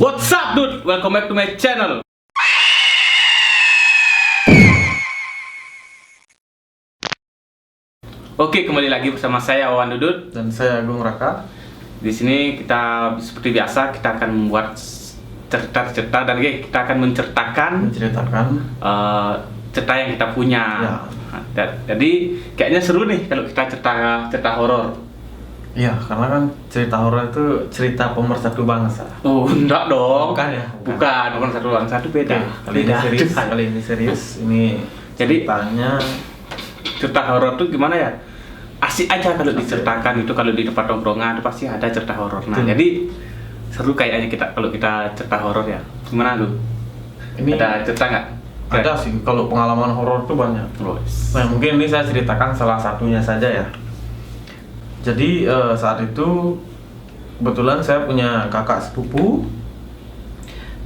What's up, dude? Welcome back to my channel. Oke, kembali lagi bersama saya Wawan Dudut dan saya Agung Raka. Di sini kita seperti biasa kita akan membuat cerita dan kita akan menceritakan cerita yang kita punya. Ya. Jadi kayaknya seru nih kalau kita cerita horor. Iya, karena kan cerita horor itu cerita pemersatu bangsa. Oh, enggak dong. Bukan ya? Bukan satu bangsa itu beda. Kali ini serius. Ini Jadi ceritanya cerita horor tuh gimana ya? Asik aja kalau diceritakan itu, kalau di tempat tongkrongan itu pasti ada cerita horor. Nah, jadi seru kayaknya kalau kita cerita horor ya. Gimana lu? Ini Ada cerita nggak? ada sih, kalau pengalaman horor tuh banyak. Nah, mungkin ini saya ceritakan salah satunya saja ya. Jadi saat itu kebetulan saya punya kakak sepupu.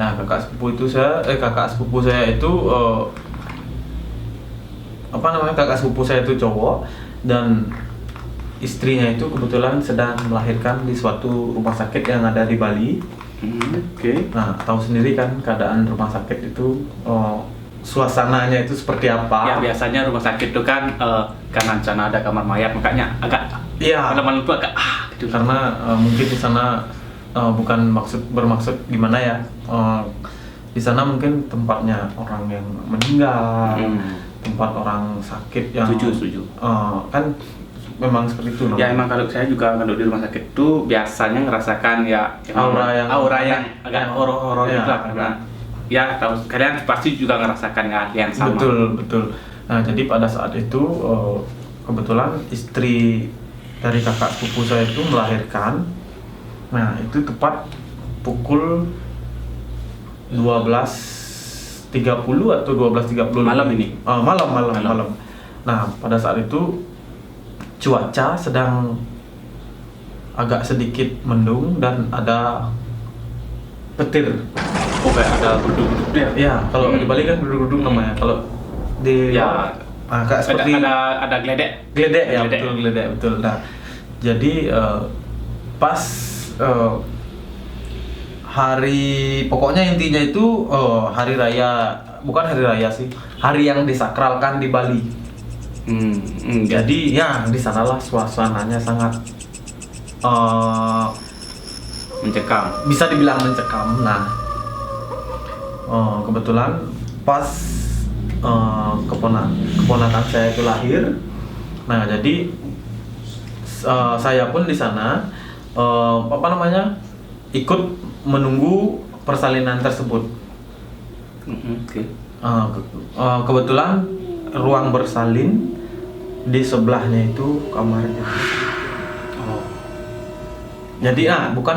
Nah, kakak sepupu saya itu kakak sepupu saya itu cowok dan istrinya itu kebetulan sedang melahirkan di suatu rumah sakit yang ada di Bali. Oke. Nah, tahu sendiri kan keadaan rumah sakit itu, suasananya itu seperti apa? Ya biasanya rumah sakit itu kan karena sana ada kamar mayat, makanya agak malam-malam itu agak gitu. Karena mungkin di sana bukan bermaksud gimana ya? Di sana mungkin tempatnya orang yang meninggal, tempat orang sakit yang Setuju. Kan memang seperti itu. Ya emang kalau saya juga kalau di rumah sakit itu biasanya ngerasakan ya aura yang agak horor gitu lah, karena ya tahu kalian pasti juga ngerasakan yang sama. Betul. Nah, jadi pada saat itu kebetulan istri dari kakak sepupu saya itu melahirkan. Nah, itu tepat pukul 12.30 atau 12.30 Malam ini? Malam. Nah, pada saat itu cuaca sedang agak sedikit mendung dan ada petir. Oh, kayak ada berduduk ya? Ya, kalau di Bali kan berduduk namanya. Kalau di kayak seperti ada geledek. Betul. Nah, jadi pas pokoknya intinya itu hari raya, bukan hari raya sih, hari yang disakralkan di Bali. Jadi ya di sanalah suasananya sangat Mencekam. bisa dibilang mencekam. Nah, kebetulan pas keponakan saya itu lahir. Nah, jadi saya pun di sana ikut menunggu persalinan tersebut. Kebetulan ruang bersalin di sebelahnya itu kamarnya. Jadi bukan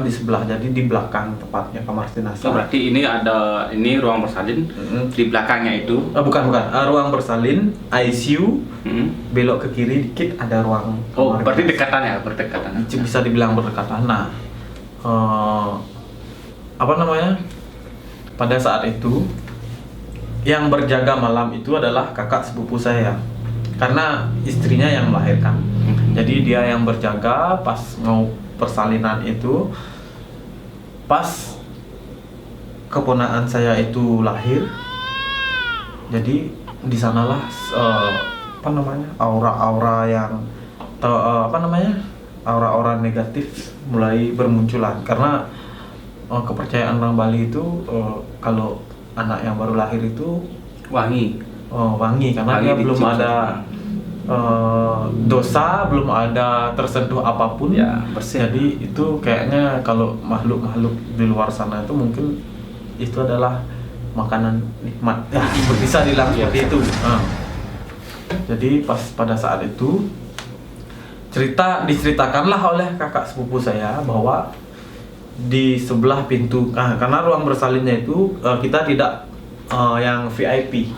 di sebelah, jadi di belakang tepatnya kamar jenazah. Berarti ini ruang bersalin di belakangnya itu. Bukan. Ruang bersalin ICU. Belok ke kiri dikit ada ruang kamar. Berarti berdekatan. Bisa dibilang berdekatan. Nah, pada saat itu yang berjaga malam itu adalah kakak sepupu saya, karena istrinya yang melahirkan. Jadi dia yang berjaga pas mau persalinan itu, pas keponakan saya itu lahir. Jadi di sanalah aura-aura yang aura-aura negatif mulai bermunculan, karena kepercayaan orang Bali itu kalau anak yang baru lahir itu wangi karena dia belum ada dosa, belum ada tersentuh apapun ya, bersih. Jadi itu kayaknya kalau makhluk-makhluk di luar sana itu mungkin itu adalah makanan nikmat ya, bisa dibilang seperti itu. Jadi pada saat itu diceritakanlah oleh kakak sepupu saya bahwa di sebelah pintu, karena ruang bersalinnya itu kita tidak yang VIP.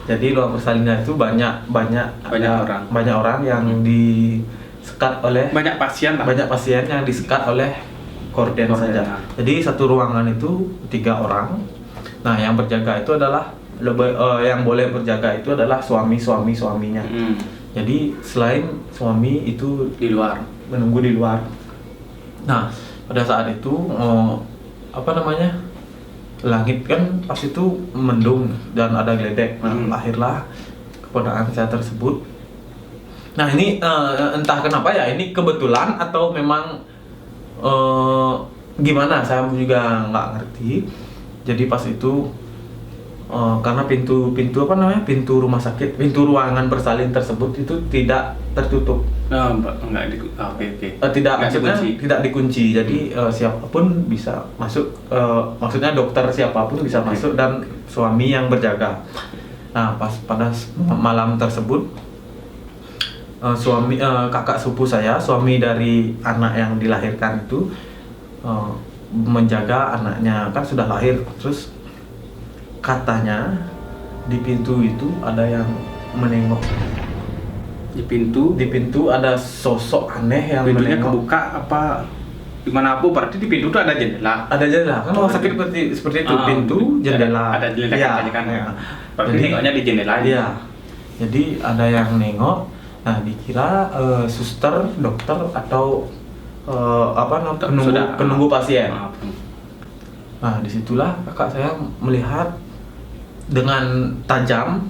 Jadi ruang bersalinnya itu banyak orang yang disekat oleh banyak pasien yang disekat oleh korden saja. Jadi satu ruangan itu 3 orang. Nah, yang berjaga itu adalah yang boleh berjaga itu adalah suaminya. Jadi selain suami itu di luar, menunggu di luar. Nah, pada saat itu apa namanya, langit kan pas itu mendung dan ada geledek. Nah, lahirlah keponakan saya tersebut. Nah ini entah kenapa ya, ini kebetulan atau memang gimana, saya juga nggak ngerti. Jadi pas itu karena pintu apa namanya, pintu rumah sakit, pintu ruangan bersalin tersebut itu tidak tertutup. Tidak, maksudnya tidak dikunci. Jadi siapapun bisa masuk, maksudnya dokter siapapun bisa masuk dan suami yang berjaga. Nah pas pada malam tersebut kakak sepupu saya, suami dari anak yang dilahirkan itu menjaga anaknya, kan sudah lahir. Terus katanya di pintu itu ada yang menengok. Di pintu ada sosok aneh yang pintunya menengok. kebuka apa gimana, apa berarti di pintu tuh ada jendela. Ada jendela kan, rumah sakit seperti itu, pintu, jendela. Ada jendela ya, kan. ya. Berarti Jadi nengoknya di jendela. Iya. Jadi ada yang nengok. Nah dikira suster, dokter atau penunggu pasien. Nah disitulah kakak saya melihat dengan tajam,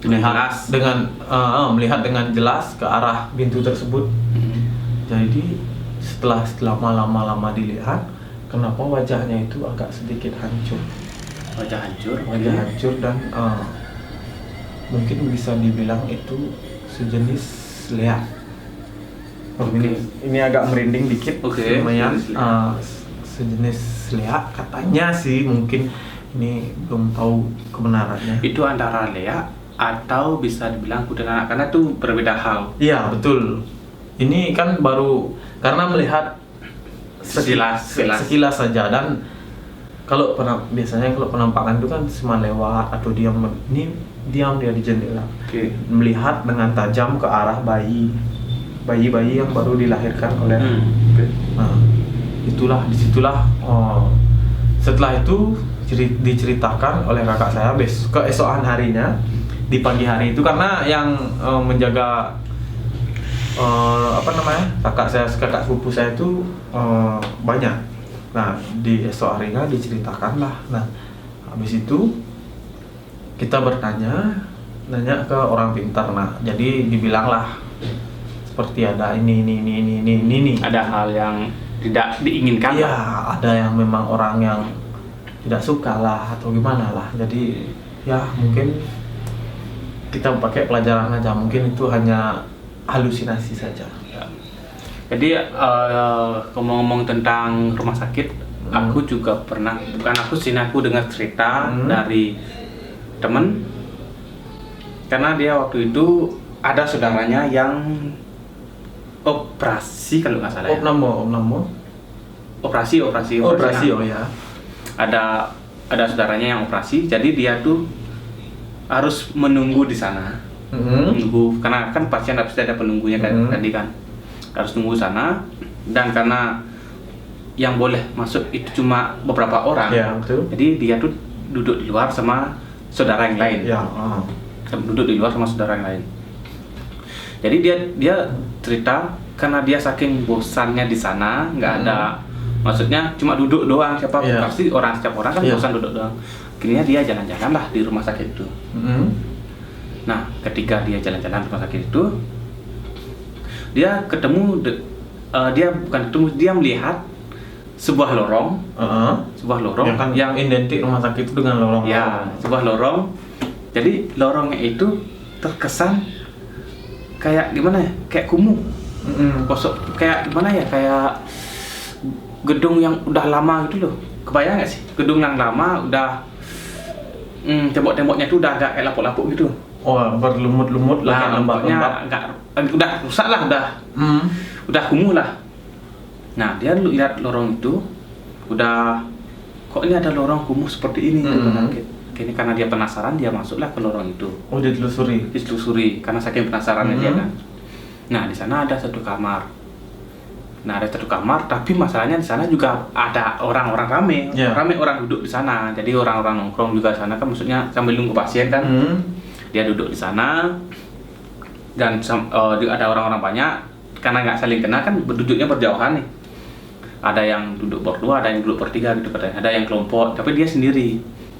melihat dengan jelas ke arah pintu tersebut. Jadi setelah lama dilihat, kenapa wajahnya itu agak sedikit hancur. Wajah hancur dan mungkin bisa dibilang itu sejenis leak. Ini agak merinding dikit, lumayan. Sejenis leak katanya sih, mungkin ini belum tahu kebenarannya. Itu antara leak atau bisa dibilang kuntilanak, karena itu berbeda hal. Iya betul. Ini kan baru karena melihat sekilas saja, dan biasanya kalau penampakan itu kan cuma lewat atau diam dia di jendela. Melihat dengan tajam ke arah bayi yang baru dilahirkan oleh. Nah disitulah setelah itu diceritakan oleh kakak saya keesokan harinya, di pagi hari itu, karena yang menjaga kakak sepupu saya itu banyak. Nah di esok harinya diceritakan lah. Nah habis itu kita nanya ke orang pintar. Nah jadi dibilang lah seperti ada ini. Ada hal yang tidak diinginkan. Iya, ada yang memang orang yang tidak suka lah atau gimana lah. Jadi ya mungkin kita pakai pelajaran aja, mungkin itu hanya halusinasi saja. Jadi ngomong-ngomong tentang rumah sakit, aku juga pernah, bukan aku sih, aku dengar cerita dari temen, karena dia waktu itu ada saudaranya yang operasi kalau nggak salah. Operasi. Oh ya. Ada saudaranya yang operasi, jadi dia tuh harus menunggu di sana. Menunggu, karena kan pasien pasti ada penunggunya kan, tadi kan harus nunggu sana. Dan karena yang boleh masuk itu cuma beberapa orang, ya, betul. Jadi dia tuh duduk di luar sama saudara yang lain. Ya, duduk di luar sama saudara yang lain. Jadi dia cerita karena dia saking bosannya di sana, nggak ada, maksudnya cuma duduk doang, pasti setiap orang kan bosan duduk doang. Akhirnya dia jalan-jalan lah di rumah sakit itu. Nah ketika dia jalan-jalan di rumah sakit itu, dia dia melihat sebuah lorong, yang identik rumah sakit itu dengan lorong. Ya, sebuah lorong. Jadi lorongnya itu terkesan kayak gimana ya? Kayak kumuh. Kosong, kayak gimana ya? Kayak gedung yang udah lama gitu loh. Kebayang nggak sih? Gedung yang lama udah tembok-temboknya itu udah agak kayak lapuk-lapuk gitu. Oh, berlumut-lumut lah, lembab-lembab. Udah rusak lah, udah kumuh lah. Nah, dia lihat lorong itu, kok ini ada lorong kumuh seperti ini? Kini karena dia penasaran, dia masuklah ke lorong itu. Oh, ditelusuri karena saking penasarannya dia kan. Nah, di sana ada satu kamar. Tapi masalahnya di sana juga ada orang-orang rame orang duduk di sana. Jadi orang-orang nongkrong juga di sana kan, maksudnya sambil nunggu pasien kan. Dia duduk di sana dan ada orang-orang banyak, karena nggak saling kenal kan, duduknya berjauhan nih. ada yang duduk berdua, ada yang duduk bertiga gitu katanya, ada yang kelompok, tapi dia sendiri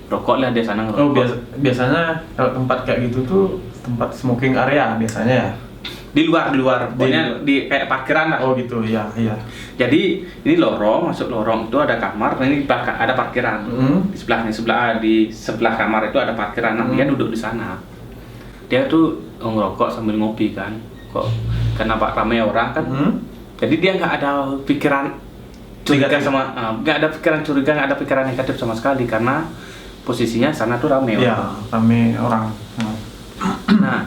rokok lah dia sana ngerokok. Oh, biasanya kalau tempat kayak gitu tuh tempat smoking area biasanya ya? Di luar, pokoknya di kayak parkiran lah. Oh gitu, iya. Jadi ini lorong, masuk lorong itu ada kamar, nah ini ada parkiran. Di sebelah kamar itu ada parkiran, nah dia duduk di sana. Dia tuh ngerokok sambil ngopi kan, kok karena pak ramai orang kan. Jadi dia nggak ada pikiran curiga nggak ada pikiran negatif sama sekali karena posisinya sana tuh ramai orang. Iya, ramai orang. Nah,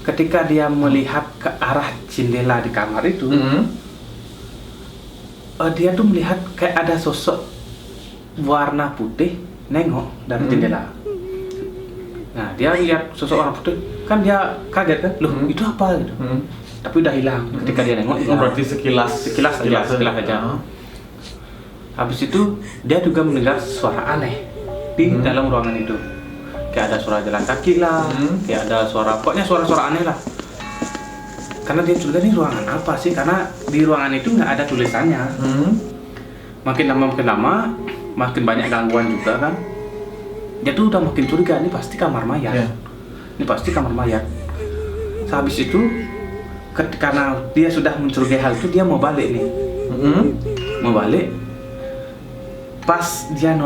ketika dia melihat ke arah jendela di kamar itu, dia tuh melihat kayak ada sosok warna putih nengok dari jendela. Nah, dia lihat sosok warna putih, kan dia kaget kan, loh itu apa gitu. Tapi udah hilang ketika dia nengok. Oh, berarti sekilas aja. Habis itu dia juga mendengar suara aneh di dalam ruangan itu. Kayak ada suara jalan kaki lah, kayak ada pokoknya suara-suara aneh lah. Karena dia curiga ini ruangan apa sih? Karena di ruangan itu nggak ada tulisannya. Makin lama, makin banyak gangguan juga kan. Dia tuh udah makin curiga, ini pasti kamar mayat. Ini pasti kamar mayat. Habis itu, karena dia sudah mencurigai hal itu, dia mau balik nih. Mau balik. Pas dia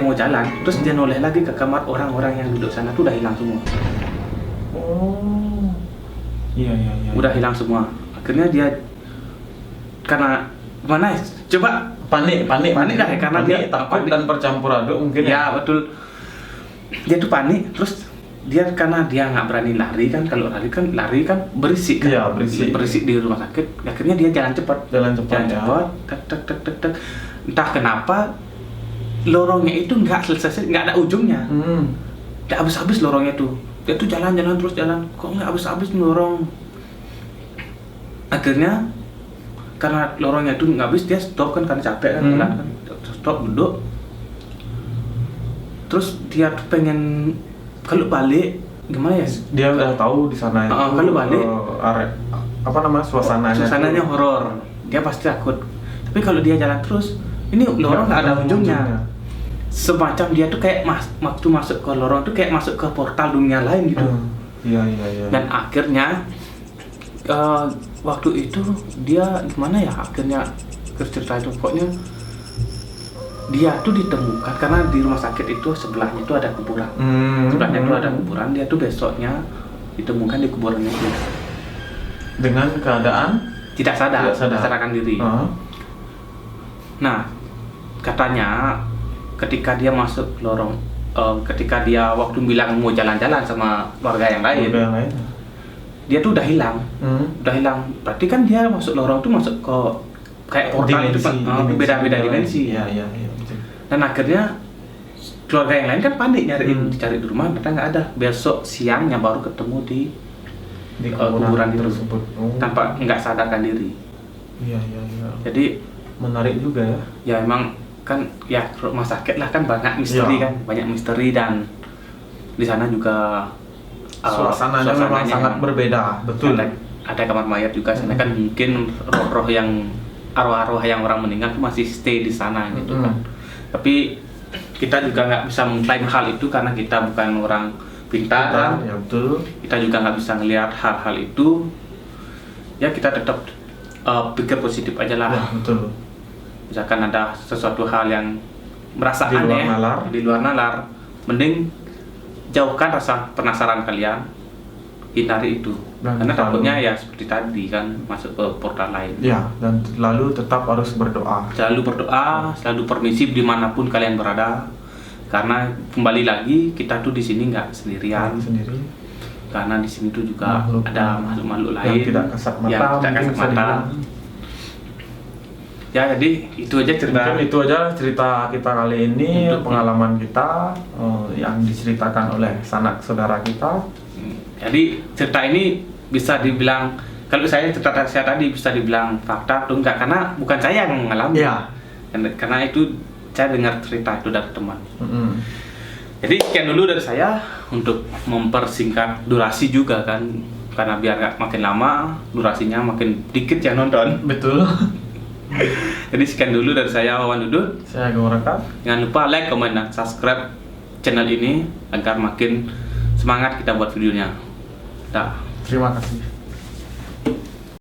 mau jalan, terus dia noleh lagi ke kamar orang-orang yang duduk sana tuh udah hilang semua. Oh, iya. Udah hilang semua. Akhirnya dia karena mana? Coba panik dah karena dia takut dan bercampur aduk mungkin. Ya betul. Dia tuh panik, terus dia karena dia nggak berani lari kan, kalau lari kan berisik kan. Iya, berisik di rumah sakit. Akhirnya dia jalan cepat. Tak. Entah kenapa lorongnya itu nggak selesai, nggak ada ujungnya. Nggak habis-habis lorongnya tuh. Dia tuh jalan terus jalan, kok nggak habis-habis lorong. Akhirnya karena lorongnya itu nggak habis, dia stop kan karena capek kan, jalan kan, stop duduk. Terus dia tuh pengen kalau balik gimana ya? Dia udah tahu di sana itu. Kalau balik suasananya horor. Dia pasti takut. Tapi kalau dia jalan terus, ini lorong nggak ada ujungnya. Semacam dia tuh kayak waktu masuk ke lorong tuh kayak masuk ke portal dunia lain gitu. Iya. Dan akhirnya waktu itu dia gimana ya? Akhirnya cerita itu pokoknya dia tuh ditemukan karena di rumah sakit itu sebelahnya itu ada kuburan. Dia tuh besoknya ditemukan di kuburan itu. Dengan keadaan tidak sadarkan diri. Nah, katanya ketika dia masuk lorong, ketika dia waktu bilang mau jalan-jalan sama keluarga yang lain, dia tuh udah hilang. Berarti kan dia masuk lorong tuh masuk ke kayak portal itu, beda-beda dimensi. Iya. Dan akhirnya keluarga yang lain kan panik dicari di rumah, ternyata nggak ada. Besok siangnya baru ketemu di kuburan itu tersebut, tanpa nggak sadarkan diri. Iya. Jadi menarik juga ya. Ya emang kan ya rumah sakit lah kan banyak misteri kan, banyak misteri dan di sana juga suasananya memang sangat berbeda, betul. Ada kamar mayat juga sana kan, mungkin arwah-arwah yang orang meninggal tuh masih stay di sana gitu kan. Tapi kita juga nggak bisa mengklaim hal itu karena kita bukan orang pintar. Ya betul. Kita juga nggak bisa ngelihat hal-hal itu. Ya kita tetap pikir positif aja lah. Ya, betul. Misalkan ada sesuatu hal yang merasa di aneh di luar nalar, mending jauhkan rasa penasaran kalian, hindari itu. Karena takutnya ya seperti tadi kan masuk ke portal lain. Ya, dan lalu tetap harus berdoa. Selalu permisif dimanapun kalian berada. Karena kembali lagi kita tuh di sini nggak sendirian. Karena di sini tuh juga ada makhluk-makhluk lain yang tidak kasat mata. Ya, jadi itu aja cerita kita kali ini, pengalaman kita yang diceritakan oleh sanak saudara kita. Jadi cerita ini bisa dibilang, kalau saya cerita saya tadi bisa dibilang fakta atau enggak, karena bukan saya yang mengalami. Ya. Karena itu saya dengar cerita itu dari teman. Jadi sekian dulu dari saya untuk mempersingkat durasi juga kan, karena biar nggak makin lama durasinya makin dikit yang nonton. Betul. Jadi sekian dulu dari saya, Wawan Dudut. Saya Agung Raka. Jangan lupa like, komen, dan subscribe channel ini agar makin semangat kita buat videonya. Dah. Terima kasih.